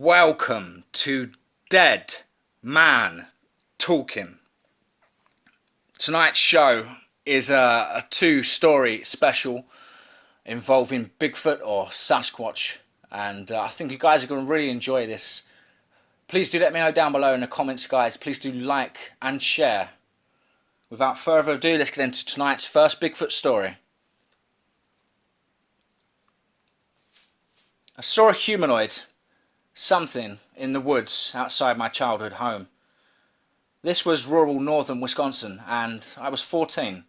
Welcome to Dead Man Talking. Tonight's show is a two-story special involving Bigfoot or Sasquatch, and I think you guys are going to really enjoy this. Please do let me know down below in the comments, guys. Please do like and share. Without further ado, let's get into tonight's first Bigfoot story. I saw a humanoid something in the woods outside my childhood home. This was rural northern Wisconsin, and I was 14.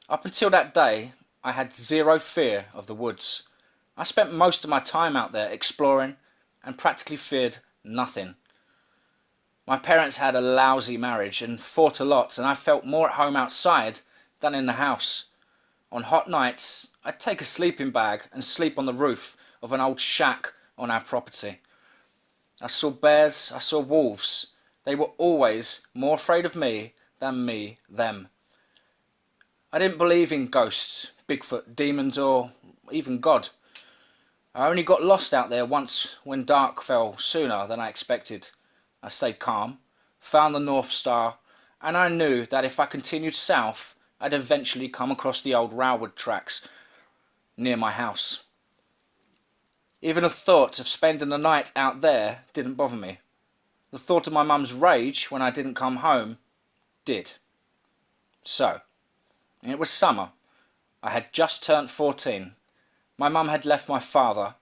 Up until that day, I had zero fear of the woods. I spent most of my time out there exploring and practically feared nothing. My parents had a lousy marriage and fought a lot, and I felt more at home outside than in the house. On hot nights, I'd take a sleeping bag and sleep on the roof of an old shack on our property. I saw bears, I saw wolves. They were always more afraid of me than me them. I didn't believe in ghosts, Bigfoot, demons, or even God. I only got lost out there once when dark fell sooner than I expected. I stayed calm, found the North Star, and I knew that if I continued south, I'd eventually come across the old railroad tracks near my house. Even the thought of spending the night out there didn't bother me. The thought of my mum's rage when I didn't come home did. So, it was summer. I had just turned 14. My mum had left my father,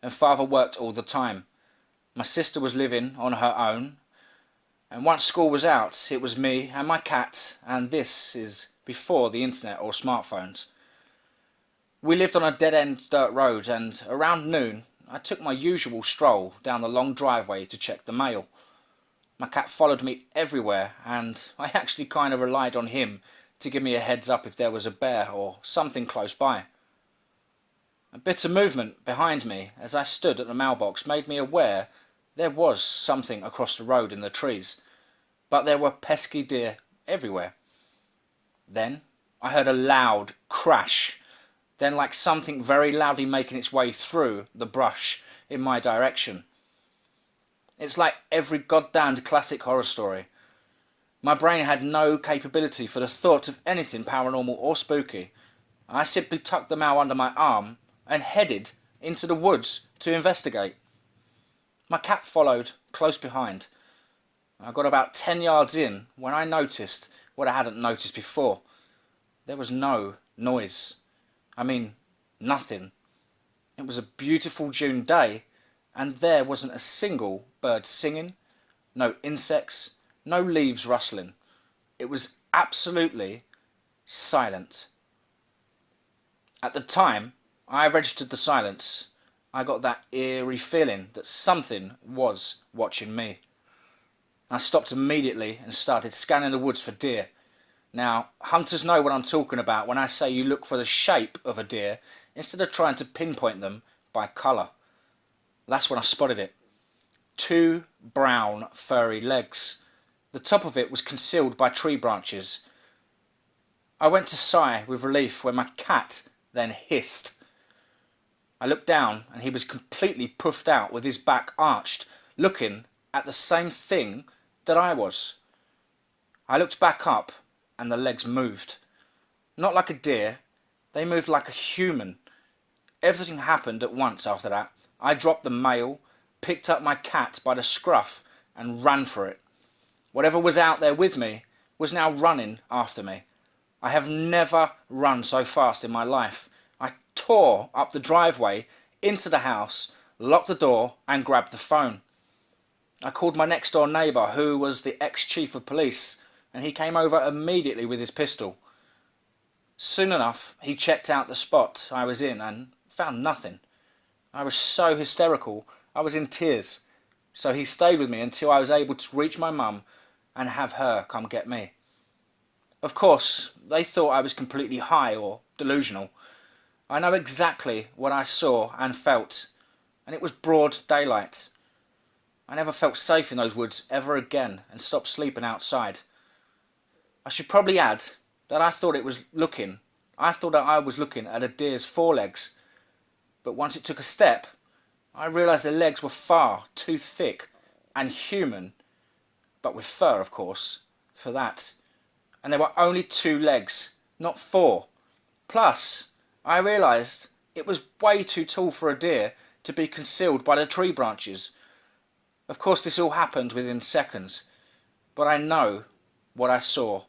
and father worked all the time. My sister was living on her own, and once school was out, it was me and my cat, and this is before the internet or smartphones. We lived on a dead-end dirt road, and around noon, I took my usual stroll down the long driveway to check the mail. My cat followed me everywhere, and I actually kind of relied on him to give me a heads up if there was a bear or something close by. A bit of movement behind me as I stood at the mailbox made me aware there was something across the road in the trees, but there were pesky deer everywhere. Then I heard a loud crash, then like something very loudly making its way through the brush in my direction. It's like every goddamned classic horror story. My brain had no capability for the thought of anything paranormal or spooky. I simply tucked the mail under my arm and headed into the woods to investigate. My cat followed close behind. I got about 10 yards in when I noticed what I hadn't noticed before. There was no noise. I mean, nothing. It was a beautiful June day, and there wasn't a single bird singing, no insects, no leaves rustling. It was absolutely silent. At the time I registered the silence, I got that eerie feeling that something was watching me. I stopped immediately and started scanning the woods for deer. Now, hunters know what I'm talking about when I say you look for the shape of a deer instead of trying to pinpoint them by colour. That's when I spotted it. 2 brown furry legs. The top of it was concealed by tree branches. I went to sigh with relief when my cat then hissed. I looked down and he was completely puffed out with his back arched, looking at the same thing that I was. I looked back up and the legs moved. Not like a deer, they moved like a human. Everything happened at once after that. I dropped the mail, picked up my cat by the scruff and ran for it. Whatever was out there with me was now running after me. I have never run so fast in my life. I tore up the driveway, into the house, locked the door and grabbed the phone. I called my next door neighbour, who was the ex-chief of police, and he came over immediately with his pistol. Soon enough, he checked out the spot I was in and found nothing. I was so hysterical, I was in tears, so he stayed with me until I was able to reach my mum and have her come get me. Of course, they thought I was completely high or delusional. I know exactly what I saw and felt, and it was broad daylight. I never felt safe in those woods ever again and stopped sleeping outside. I should probably add that I thought I was looking at a deer's forelegs, but once it took a step, I realised their legs were far too thick and human, but with fur, of course, for that. And there were only 2 legs, not 4. Plus, I realised it was way too tall for a deer to be concealed by the tree branches. Of course, this all happened within seconds, but I know what I saw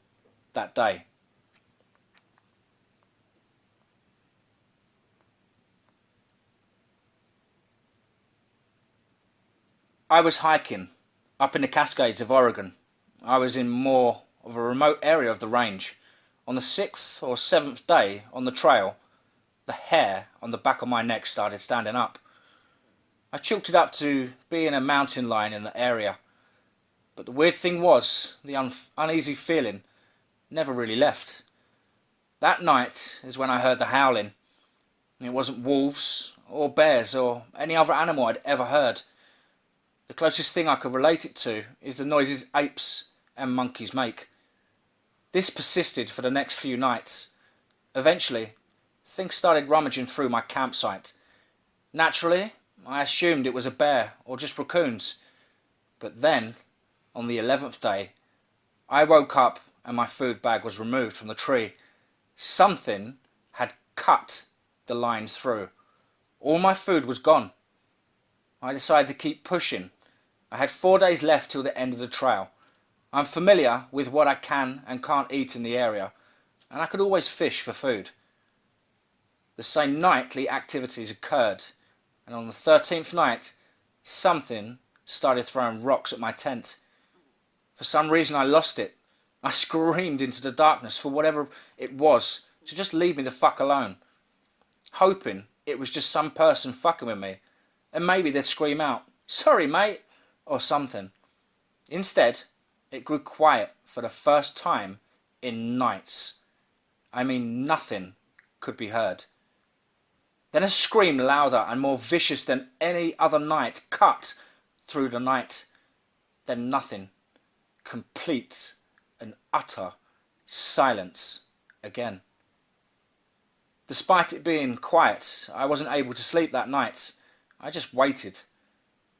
that day. I was hiking up in the Cascades of Oregon. I was in more of a remote area of the range. On the 6th or 7th day on the trail, the hair on the back of my neck started standing up. I chalked it up to being a mountain lion in the area. But the weird thing was, the uneasy feeling never really left. That night is when I heard the howling. It wasn't wolves or bears or any other animal I'd ever heard. The closest thing I could relate it to is the noises apes and monkeys make. This persisted for the next few nights. Eventually, things started rummaging through my campsite. Naturally, I assumed it was a bear or just raccoons. But then, on the 11th day, I woke up and my food bag was removed from the tree. Something had cut the line through. All my food was gone. I decided to keep pushing. I had 4 days left till the end of the trail. I'm familiar with what I can and can't eat in the area, and I could always fish for food. The same nightly activities occurred, and on the 13th night, something started throwing rocks at my tent. For some reason I lost it. I screamed into the darkness for whatever it was to just leave me the fuck alone, hoping it was just some person fucking with me, and maybe they'd scream out, "Sorry mate," or something. Instead, it grew quiet for the first time in nights. I mean, nothing could be heard. Then a scream louder and more vicious than any other night cut through the night. Then nothing. Complete and utter silence again. Despite it being quiet, I wasn't able to sleep that night. I just waited.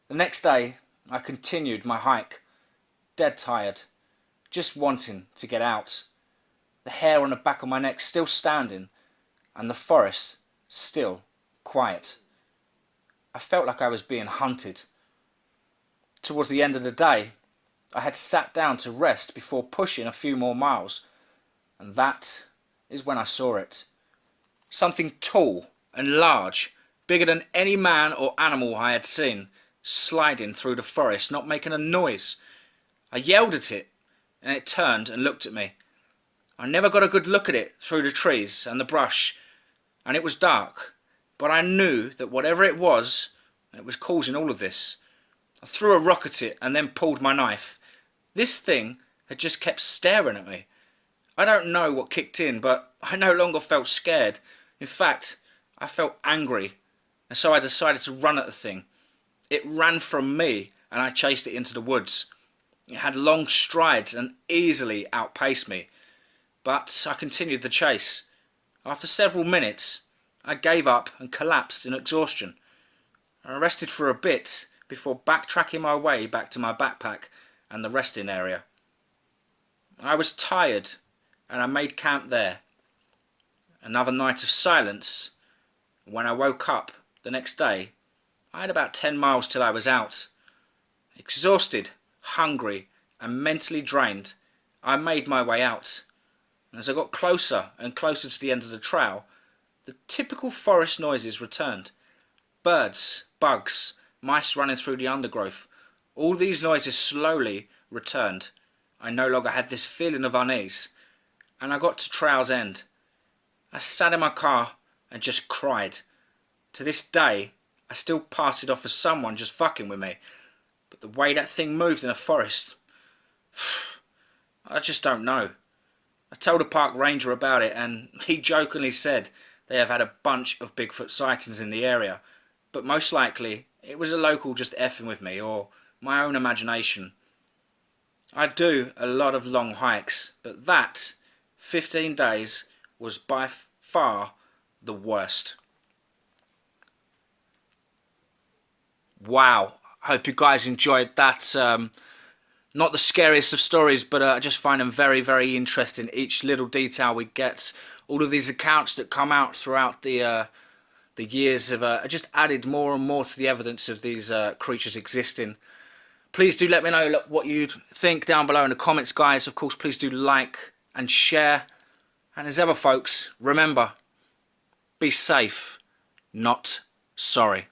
The next day, I continued my hike, dead tired, just wanting to get out. The hair on the back of my neck still standing, and the forest still quiet. I felt like I was being hunted. Towards the end of the day, I had sat down to rest before pushing a few more miles, and that is when I saw it. Something tall and large, bigger than any man or animal I had seen, sliding through the forest, not making a noise. I yelled at it, and it turned and looked at me. I never got a good look at it through the trees and the brush, and it was dark, but I knew that whatever it was causing all of this. I threw a rock at it and then pulled my knife. This thing had just kept staring at me. I don't know what kicked in, but I no longer felt scared. In fact, I felt angry, and so I decided to run at the thing. It ran from me, and I chased it into the woods. It had long strides and easily outpaced me, but I continued the chase. After several minutes, I gave up and collapsed in exhaustion. I rested for a bit before backtracking my way back to my backpack and the resting area. I was tired, and I made camp there. Another night of silence. When I woke up the next day, I had about 10 miles till I was out. Exhausted, hungry, and mentally drained, I made my way out. As I got closer and closer to the end of the trail, the typical forest noises returned. Birds, bugs, mice running through the undergrowth. All these noises slowly returned. I no longer had this feeling of unease, and I got to trail's end. I sat in my car and just cried. To this day, I still pass it off as someone just fucking with me. But the way that thing moved in a forest, I just don't know. I told a park ranger about it, and he jokingly said they have had a bunch of Bigfoot sightings in the area, but most likely it was a local just effing with me, or my own imagination. I do a lot of long hikes, but that 15 days was by far the worst. Wow. Hope you guys enjoyed that. Not the scariest of stories, but I just find them very, very interesting. Each little detail we get, all of these accounts that come out throughout the years have just added more and more to the evidence of these creatures existing. Please do let me know what you think down below in the comments, guys. Of course, please do like and share. And as ever, folks, remember, be safe, not sorry.